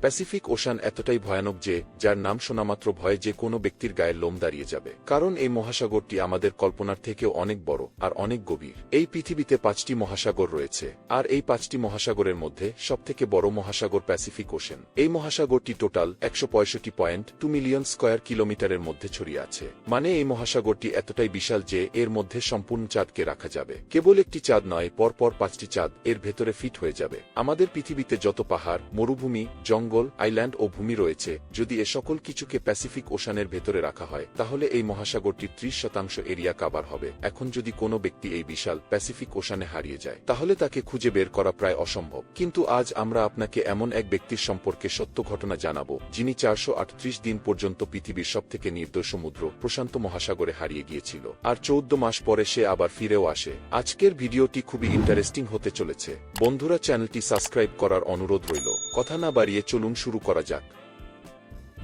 Pacific ocean এতটাই ভয়ানক যে যার নাম শোনামাত্র ভয়ে যে কোনো ব্যক্তির গায়ের লোম দাঁড়িয়ে যাবে, কারণ এই মহাসাগরটি আমাদের কল্পনার থেকেও অনেক বড় আর অনেক গভীর। এই পৃথিবীতে 5টি মহাসাগর রয়েছে, আর এই 5টি মহাসাগরের মধ্যে সবথেকে বড় মহাসাগর প্যাসিফিক ওশেন। এই মহাসাগরটি টোটাল 165.2 মিলিয়ন স্কয়ার কিলোমিটারের মধ্যে ছড়িয়ে আছে। মানে এই মহাসাগরটি এতটাই বিশাল যে এর মধ্যে সম্পূর্ণ চাঁদকে রাখা যাবে। কেবল একটি চাঁদ নয়, পরপর 5টি চাঁদ এর ভেতরে ফিট হয়ে যাবে। আমাদের পৃথিবীতে যত পাহাড়, মরুভূমি, জঙ্গল, আইল্যান্ড ও ভূমি রয়েছে, যদি এ সকল কিছুকে প্যাসিফিক ওশানের ভেতরে রাখা হয় তাহলে এই মহাসাগরটির 30% এরিয়া কাভার হবে। এখন যদি কোনো ব্যক্তি এই বিশাল প্যাসিফিক ওশানে হারিয়ে যায় তাহলে তাকে খুঁজে বের করা প্রায় অসম্ভব। কিন্তু আজ আমরা আপনাকে এমন এক ব্যক্তির সম্পর্কে সত্য ঘটনা জানাবো যিনি 438 দিন পর্যন্ত পৃথিবীর সবথেকে নির্দোষ সমুদ্র প্রশান্ত মহাসাগরে হারিয়ে গিয়েছিল, আর 14 মাস পরে সে আবার ফিরেও আসে। আজকের ভিডিওটি খুবই ইন্টারেস্টিং হতে চলেছে। বন্ধুরা, চ্যানেলটি সাবস্ক্রাইব করার অনুরোধ রইল। কথা না বাড়িয়ে চলুন শুরু করা যাক।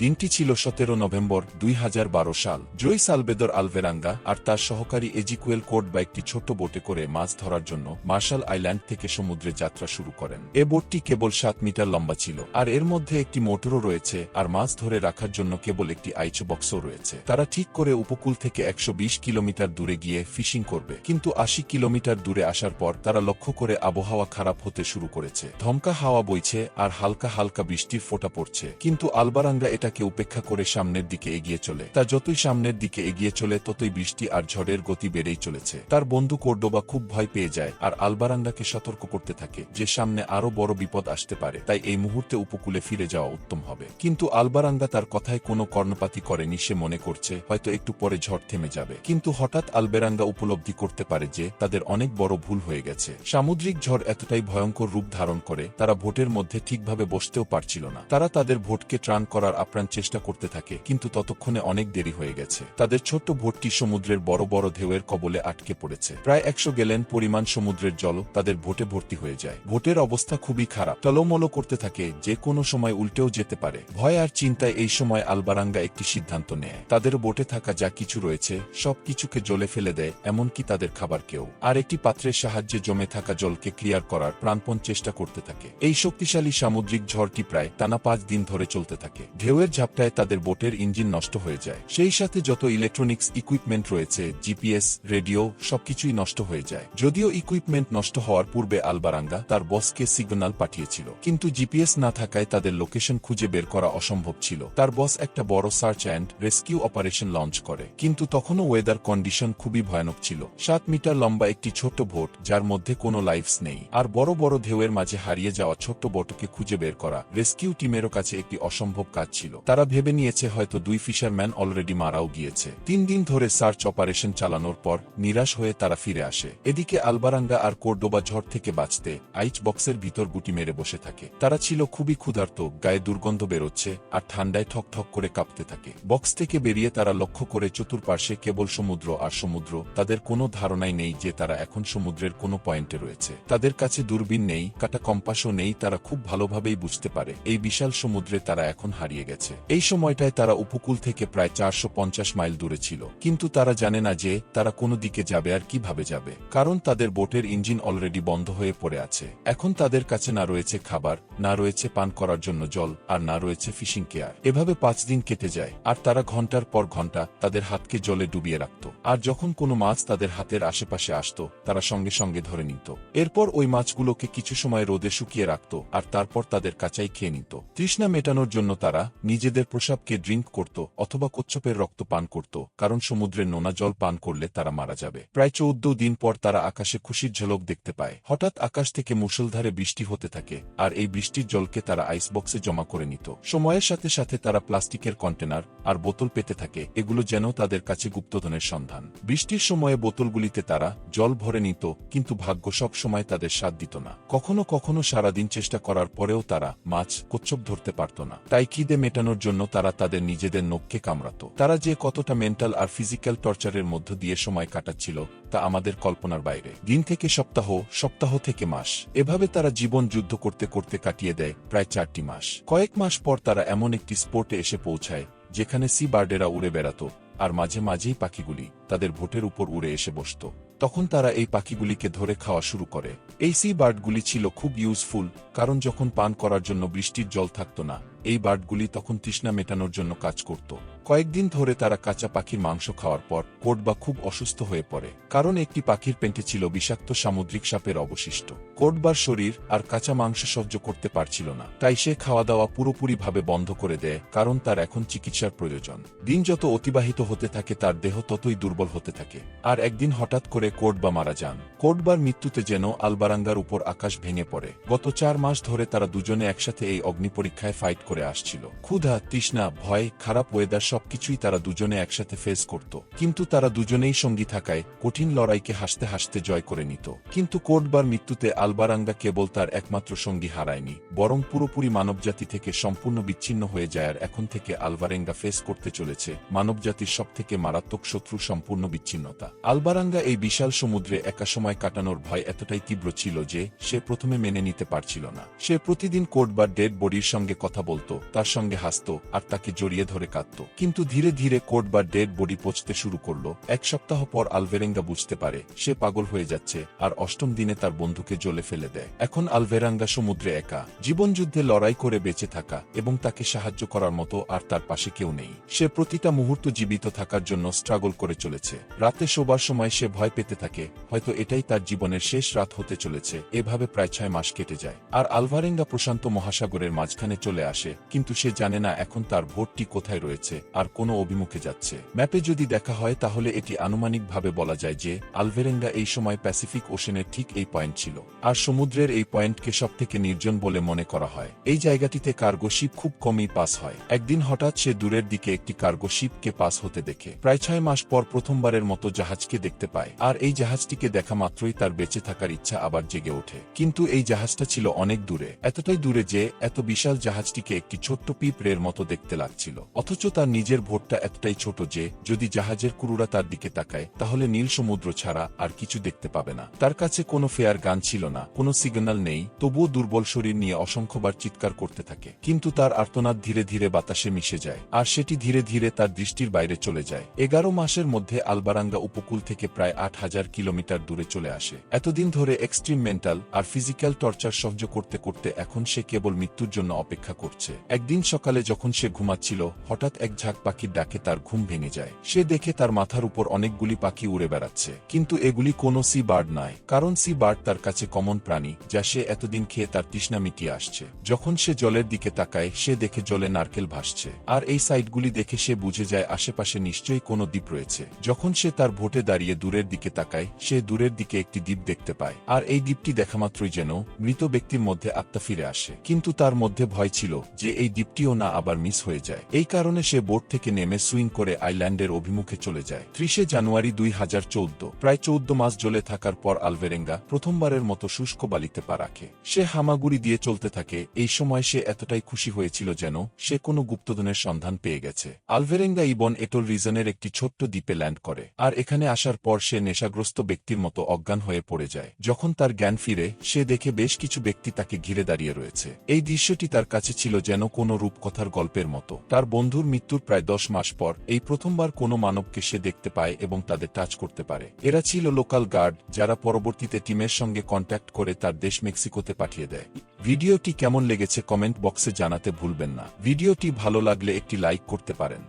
দিনটি ছিল 17 নভেম্বর 2012 সাল। জোই সালভেদর আলভেরাঙ্গা আর তার সহকারী এজিকুয়েল কোর্ট বা একটি ছোট্ট বোটে করে মাছ ধরার জন্য মার্শাল আইল্যান্ড থেকে সমুদ্রে যাত্রা শুরু করেন। এ বোটটি কেবল 7 মিটার লম্বা ছিল, আর এর মধ্যে একটি মোটরও রয়েছে, আর মাছ ধরে রাখার জন্য কেবল একটি আইচ বক্সও রয়েছে। তারা ঠিক করে উপকূল থেকে 120 কিলোমিটার দূরে গিয়ে ফিশিং করবে, কিন্তু 80 কিলোমিটার দূরে আসার পর তারা লক্ষ্য করে আবহাওয়া খারাপ হতে শুরু করেছে। ধমকা হাওয়া বইছে আর হালকা হালকা বৃষ্টির ফোঁটা পড়ছে। কিন্তু আলবারাঙ্গা এটাকে উপেক্ষা করে সামনের দিকে এগিয়ে চলে। তা যতই সামনের দিকে এগিয়ে চলে ততই বৃষ্টি আর ঝড়ের গতি বেড়েই চলেছে। তার বন্ধু কোর্ডোবা খুব ভয় পেয়ে যায় আর আলবারাঙ্গাকে সতর্ক করতে থাকে যে সামনে আরো বড় বিপদ আসতে পারে, তাই এই মুহূর্তে উপকূলে ফিরে যাওয়া উত্তম হবে। কিন্তু আলবারাঙ্গা তার কথায় কোনো কর্ণপাতই করেনি। সে মনে করছে হয়তো একটু পরে ঝড় থেমে যাবে। কিন্তু হঠাৎ আলবেরাঙ্গা উপলব্ধি করতে পারে যে তাদের অনেক বড় ভুল হয়ে গেছে। সামুদ্রিক ঝড় এতটাই ভয়ঙ্কর রূপ ধারণ করে তারা ভোটের মধ্যে ঠিকভাবে বসতেও পারছিল না। তারা তাদের ভোটকে ত্রাণ করার আপ্রাণ চেষ্টা করতে থাকে, কিন্তু ততক্ষণে অনেক দেরি হয়ে গেছে। তাদের ছোট্ট ভোটটি সমুদ্রের বড় বড় ঢেউয়ের কবলে আটকে পড়েছে। প্রায় 100 গ্যালন পরিমাণ সমুদ্রের জল তাদের ভোটে ভর্তি হয়ে যায়। ভোটের অবস্থা খুবই খারাপ, টলমলো করতে থাকে, যে কোনো সময় উল্টেও যেতে পারে। ভয় আর চিন্তায় এই সময় আলবারাঙ্গা একটি সিদ্ধান্ত নেয়। তাদের বোটে থাকা যা কিছু রয়েছে সব কিছুকে জলে ফেলে দেয়, এমনকি তাদের খাবারকেও। আর একটি পাত্রের সাহায্যে জমে থাকা জলকে ক্লিয়ার করার প্রাণপণ চেষ্টা করতে থাকে। এই শক্তিশালী সামুদ্রিক ঝড়টি প্রায় টানা 5 দিন ধরে চলতে থাকে। ঢেউয়ের ঝাপটায় তাদের বোটের ইঞ্জিন নষ্ট হয়ে যায়। সেই সাথে যত ইলেকট্রনিক্স ইকুইপমেন্ট রয়েছে, জিপিএস, রেডিও, সবকিছুই নষ্ট হয়ে যায়। যদিও ইকুইপমেন্ট নষ্ট হওয়ার পূর্বে আলবারাঙ্গা তার বসকে সিগন্যাল পাঠিয়েছিল, কিন্তু জিপিএস না থাকায় তাদের লোকেশন খুঁজে বের করা অসম্ভব ছিল। তার বস একটা বড় search and rescue operation launch করে, কিন্তু তখনও ওয়েদার কন্ডিশন খুবই ভয়ানক ছিল। 7 মিটার লম্বা একটি ছোট্ট বোট যার মধ্যে কোনো লাইফস নেই, আর বড় বড় ঢেউয়ের মাঝে হারিয়ে যাওয়া ছোট্ট বোটকে খুঁজে বের করা রেস্কিউ টিমেরও কাছে একটি অসম্ভব কাজ ছিল। তারা ভেবে নিয়েছে হয়তো 2 ফিশারম্যান অলরেডি মারাও গিয়েছে। 3 দিন ধরে সার্চ অপারেশন চালানোর পর নিরাশ হয়ে তারা ফিরে আসে। এদিকে আলবারাঙ্গা আর কোর্ডোবা ঝড় থেকে বাঁচতে আইচ বক্সের ভিতর গুটি মেরে বসে থাকে। তারা ছিল খুবই ক্ষুধার্ত, গায়ে দুর্গন্ধ বেরোচ্ছে আর ঠান্ডায় ঠক ঠক করে কাঁপতে থাকে। বক্স থেকে বেরিয়ে তারা লক্ষ্য করে চতুর্পার্শ্বে কেবল সমুদ্র আর সমুদ্র। তাদের কোনো ধারণাই নেই যে তারা এখন সমুদ্রের কোনো পয়েন্টে রয়েছে। তাদের কাছে দূরবীন নেই, কাটা কম্পাসও নেই। তারা খুব ভালোভাবেই বুঝতে পারে এই বিশাল সমুদ্রে তারা এখন হারিয়ে গেছে। এই সময়টায় তারা উপকূল থেকে প্রায় 450 মাইল দূরে ছিল, কিন্তু তারা জানে না যে তারা কোনো দিকে যাবে আর কিভাবে যাবে, কারণ তাদের বোটের ইঞ্জিন অলরেডি বন্ধ হয়ে পড়ে আছে। এখন তাদের কাছে না রয়েছে খাবার, না রয়েছে পান করার জন্য জল, আর না রয়েছে ফিশিং কেয়ার। এভাবে 5 দিন কেটে যায়, আর তারা ঘন্টার পর ঘন্টা তাদের হাতকে জলে ডুবিয়ে রাখত। আর যখন কোনো মাছ তাদের হাতের আশেপাশে আসত তারা সঙ্গে সঙ্গে ধরে নিত। এরপর ওই মাছগুলোকে কিছু সময় রোদে শুকিয়ে রাখত, আর তারপর তাদের কাঁচাই খেয়ে নিত। তৃষ্ণা মেটানোর জন্য তারা নিজেদের প্রসাবকে ড্রিঙ্ক করত অথবা কচ্ছপের রক্ত পান করত, কারণ সমুদ্রের নোনা জল পান করলে তারা মারা যাবে। প্রায় 14 দিন পর তারা আকাশে খুশির ঝলক দেখতে পায়। হঠাৎ আকাশ থেকে মুষলধারে বৃষ্টি হতে থাকে, আর এই বৃষ্টির জলকে তারা আইসবক্সে জমা করে নিত। সময়ের সাথে সাথে তারা প্লাস্টিকের কন্টেনার আর বোতল পেতে থাকে, এগুলো যেন তাদের কাছে গুপ্তধনের সন্ধান। বৃষ্টির সময়ে বোতলগুলিতে তারা জল ভরে নিত, কিন্তু ভাগ্য সব সময় তাদের সাথ দিত না। কখনো কখনো সারাদিন চেষ্টা করার পরেও তারা মাছ, কচ্ছপ ধরতে পারত না। তাই খিদে মেটানোর জন্য তারা তাদের নিজেদের নখকে কামড়াত। তারা যে কতটা মেন্টাল আর ফিজিক্যাল টর্চারের মধ্য দিয়ে সময় কাটাচ্ছিল তা আমাদের কল্পনার বাইরে। দিন থেকে সপ্তাহ, সপ্তাহ থেকে মাস, এভাবে তারা জীবন যুদ্ধ করতে করতে কাটিয়ে দেয় প্রায় 4টি মাস। কয়েক মাস পর তারা এমন একটি স্পোর্টে এসে পৌঁছায় যেখানে সি বার্ডেরা উড়ে বেড়াত, আর মাঝে মাঝেই পাখিগুলি তাদের ভোটের উপর উড়ে এসে বসত। তখন তারা এই পাখিগুলিকে ধরে খাওয়া শুরু করে। এই সি বার্ডগুলি ছিল খুব ইউজফুল, কারণ যখন পান করার জন্য বৃষ্টির জল থাকত না, এই বার্ডগুলি তখন তৃষ্ণা মেটানোর জন্য কাজ করত। কয়েকদিন ধরে তারা কাঁচা পাখির মাংস খাওয়ার পর কোটবা খুব অসুস্থ হয়ে পড়ে, কারণ একটি পাখির পেটে ছিল বিষাক্ত সামুদ্রিক সাপের অবশিষ্ট। কোটবার শরীর আর কাঁচা মাংস সহ্য করতে পারছিল না, তাই সে খাওয়া দাওয়া পুরোপুরিভাবে বন্ধ করে দেয়, কারণ তার এখন চিকিৎসার প্রয়োজন। দিন যত অতিবাহিত হতে থাকে তার দেহ ততই দুর্বল হতে থাকে। আর একদিন হঠাৎ করে কোটবা মারা যান। কোটবার মৃত্যুতে যেন আলবারাঙ্গার উপর আকাশ ভেঙে পড়ে। গত 4 মাস ধরে তারা দুজনে একসাথে এই অগ্নিপরীক্ষায় ফাইট করে আসছিল। ক্ষুধা, তৃষ্ণা, ভয়, খারাপ ওয়েদার সবকিছুই তারা দুজনে একসাথে ফেস করত। কিন্তু তারা দুজনেই সঙ্গী থাকায় কঠিন লড়াইকে হাসতে হাসতে জয় করে নিত। কিন্তু কোটবার মৃত্যুতে আলবারাঙ্গা কেবল তার একমাত্র সঙ্গী হারায়নি, বরং পুরোপুরি মানবজাতি থেকে সম্পূর্ণ বিচ্ছিন্ন হয়ে যায়। আর এখন থেকে আলবারাঙ্গা ফেস করতে চলেছে মানবজাতির সবথেকে মারাত্মক শত্রু, সম্পূর্ণ বিচ্ছিন্নতা। আলবারাঙ্গা এই বিশাল সমুদ্রে একা সময় কাটানোর ভয় এতটাই তীব্র ছিল যে সে প্রথমে মেনে নিতে পারছিল না। সে প্রতিদিন কোটবার ডেড বডির সঙ্গে কথা বলতো, তার সঙ্গে হাসত আর তাকে জড়িয়ে ধরে কাঁদত। কিন্তু ধীরে ধীরে কোটবার ডেড বডি পচতে শুরু করলো। 1 সপ্তাহ পর আলভেরেঙ্গা বুঝতে পারে সে পাগল হয়ে যাচ্ছে, আর 8ম দিনে তার বন্ধুকে জলে ফেলে দেয়। এখন আলভেরাঙ্গা সমুদ্রে একা, জীবনযুদ্ধে লড়াই করে বেঁচে থাকা এবং তাকে সাহায্য করার মতো আর তার পাশে কেউ নেই। সে প্রতিটা মুহূর্ত জীবিত থাকার জন্য স্ট্রাগল করে চলেছে। রাতে শোবার সময় সে ভয় পেতে থাকে, হয়তো এটাই তার জীবনের শেষ রাত হতে চলেছে। এভাবে প্রায় 6 মাস কেটে যায়। আর আলভারেঙ্গা প্রশান্ত মহাসাগরের মাঝখানে চলে আসে, কিন্তু সে জানে না এখন তার ভোটটি কোথায় রয়েছে আর কোন অভিমুখে যাচ্ছে। ম্যাপে যদি দেখা হয় তাহলে এটি আনুমানিকভাবে বলা যায় যে আলভেরেঙ্গা এই সময় প্যাসিফিক ওশেনের ঠিক এই পয়েন্ট ছিল। আর সমুদ্রের এই পয়েন্টকে সবথেকে নির্জন বলে মনে করা হয়। এই জায়গাটিতে কার্গো শিপ খুব কমই পাস হয়। একদিন হঠাৎ সে দূরের দিকে একটি কার্গো শিপকে পাস হতে দেখে। প্রায় 6 মাস পর প্রথমবারের মতো জাহাজকে দেখতে পায়। আর এই জাহাজটিকে দেখা মাত্রই তার বেঁচে থাকার ইচ্ছা আবার জেগে ওঠে। কিন্তু এই জাহাজটা ছিল অনেক দূরে, এতটাই দূরে যে এত বিশাল জাহাজটিকে একটি ছোট্ট পিঁপড়ের মতো দেখতে লাগছিল। অথচ তার নিজের ভোটটা এতটাই ছোট যে যদি জাহাজের ক্রুরা তার দিকে তাকায় তাহলে নীল সমুদ্র ছাড়া আর কিছু দেখতে পাবে না। তার কাছে কোনো ফেয়ার গান ছিল না, কোনো সিগন্যাল নেই, তবুও দুর্বল শরীর নিয়ে অসংখ্যবার চিৎকার করতে থাকে। কিন্তু তার আর্তনাদ ধীরে ধীরে বাতাসে মিশে যায়, আর সেটি ধীরে ধীরে তার দৃষ্টির বাইরে চলে যায়। 11 মাসের মধ্যে আলবারাঙ্গা উপকূল থেকে প্রায় 8000 কিলোমিটার দূরে চলে আসে। এতদিন ধরে এক্সট্রিম মেন্টাল আর ফিজিক্যাল টর্চার সহ্য করতে করতে এখন সে কেবল মৃত্যুর জন্য অপেক্ষা করছে। একদিন সকালে যখন সে ঘুমাচ্ছিল, হঠাৎ এক ঝাঁক পাখির ডাকে তার ঘুম ভেঙে যায়। সে দেখে তার মাথার উপর অনেকগুলি পাখি উড়ে বেড়াচ্ছে, কিন্তু এগুলি কোনো সি বার্ড নয়, কারণ সি বার্ড তার কাছে কমন প্রাণী যা সে এতদিন খেয়ে তার তৃষ্ণা মিটিয়ে আসছে। যখন সে জলের দিকে তাকায় সে দেখে জলে নারকেল ভাসছে, আর এই সাইটগুলি দেখে সে বুঝে যায় আশেপাশে নিশ্চয়ই কোনো দ্বীপ রয়েছে। যখন সে তার ভোটে দাঁড়িয়ে দূরের দিকে তাকায় সে দূরের দিকে একটি দ্বীপ দেখতে পায়, আর এই দ্বীপটি দেখামাত্রই যেন মৃত ব্যক্তির মধ্যে আত্মা ফিরে আসে। কিন্তু তার মধ্যে ভয় ছিল যে এই দ্বীপটিও না আবার মিস হয়ে যায়। এই কারণে সে বোট থেকে নেমে সুইং করে আইল্যান্ডের অভিমুখে চলে যায়। 30 জানুয়ারি 2014, প্রায় 14 মাস জলে থাকার পর আলভেরেঙ্গা প্রথমবারের মতো শুষ্ক বালিতে পা রাখে। সে হামাগুড়ি দিয়ে চলতে থাকে। এই সময় সে এতটাই খুশি হয়েছিল যেন সে কোনো গুপ্তধনের সন্ধান পেয়ে গেছে। আলভেরেঙ্গা ইবন এটোল রিজনের একটি ছোট্ট দ্বীপে ল্যান্ড করে, আর এখানে আসার পর সে নেশাগ্রস্ত ব্যক্তির মতো অজ্ঞান হয়ে পড়ে যায়। যখন তার জ্ঞান ফিরে সে দেখে বেশ কিছু ব্যক্তি তাকে ঘিরে দাঁড়িয়ে রয়েছে। এই দৃশ্যটি তার কাছে ছিল যেন কোনো রূপকথার গল্পের মতো। তার বন্ধুর মৃত্যুর প্রায় 10 মাস পর এই প্রথমবার কোনো মানবকে সে দেখতে পায় এবং তাদের টাচ করতে পারে। এরা ছিল লোকাল গার্ড, যারা পরবর্তীতে টিমের সঙ্গে কন্ট্যাক্ট করে তার দেশ মেক্সিকোতে পাঠিয়ে দেয়। ভিডিওটি কেমন লেগেছে কমেন্ট বক্সে জানাতে ভুলবেন না। ভিডিওটি ভালো লাগলে একটি লাইক করতে পারেন।